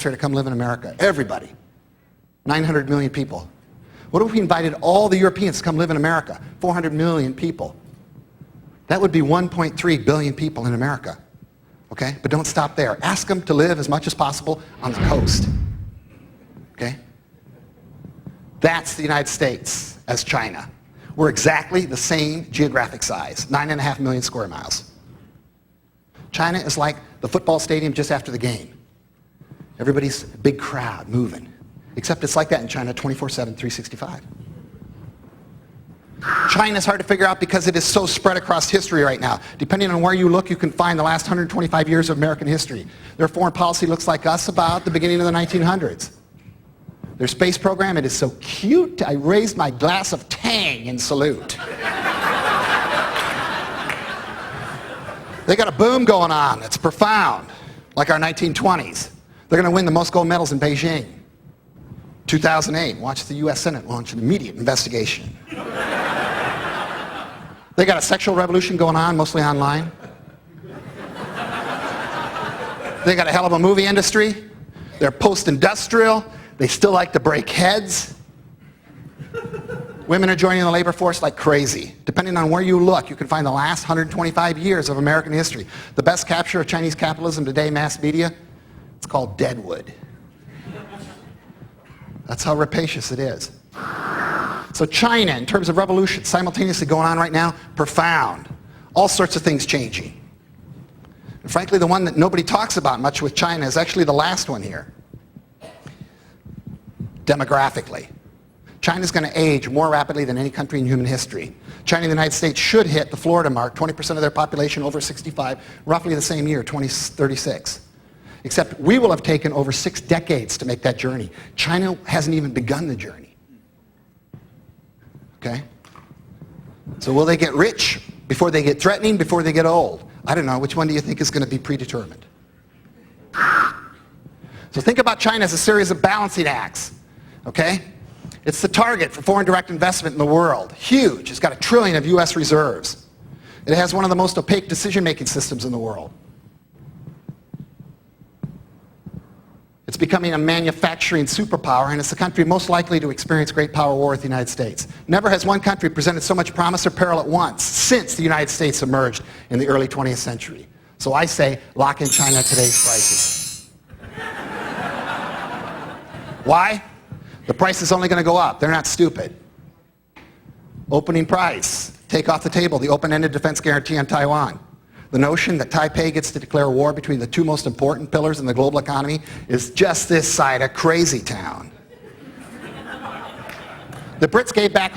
to come live in America. Everybody. 900 million people. What if we invited all the Europeans to come live in America? 400 million people. That would be 1.3 billion people in America. Okay? But don't stop there. Ask them to live as much as possible on the coast. Okay? That's the United States as China. We're exactly the same geographic size, 9.5 million square miles. China is like the football stadium just after the game. Everybody's a big crowd moving. Except it's like that in China 24/7, 365. China is hard to figure out because it is so spread across history right now. Depending on where you look, you can find the last 125 years of American history. Their foreign policy looks like us about the beginning of the 1900s. Their space program, it is so cute. I raised my glass of Tang in salute. They got a boom going on that's profound, like our 1920s. They're going to win the most gold medals in Beijing. 2008, watch the U.S. Senate launch an immediate investigation. They got a sexual revolution going on, mostly online. They got a hell of a movie industry. They're post-industrial. They still like to break heads. Women are joining the labor force like crazy. Depending on where you look, you can find the last 125 years of American history. The best capture of Chinese capitalism today, mass media, it's called Deadwood. That's how rapacious it is. So China, in terms of revolution, simultaneously going on right now, profound. All sorts of things changing. And frankly, the one that nobody talks about much with China is actually the last one here. Demographically. China's going to age more rapidly than any country in human history. China and the United States should hit the Florida mark, 20% of their population over 65, roughly the same year, 2036. Except we will have taken over 6 decades to make that journey. China hasn't even begun the journey. Okay? So will they get rich before they get threatening, before they get old? I don't know. Which one do you think is going to be predetermined? So think about China as a series of balancing acts. Okay? It's the target for foreign direct investment in the world. Huge. It's got $1 trillion of U.S. reserves. It has one of the most opaque decision-making systems in the world. It's becoming a manufacturing superpower, and it's the country most likely to experience great power war with the United States. Never has one country presented so much promise or peril at once since the United States emerged in the early 20th century. So I say, lock in China at today's prices. Why? The price is only going to go up. They're not stupid. Opening price. Take off the table the open-ended defense guarantee on Taiwan. The notion that Taipei gets to declare war between the 2 most important pillars in the global economy is just this side of crazy town. The Brits gave back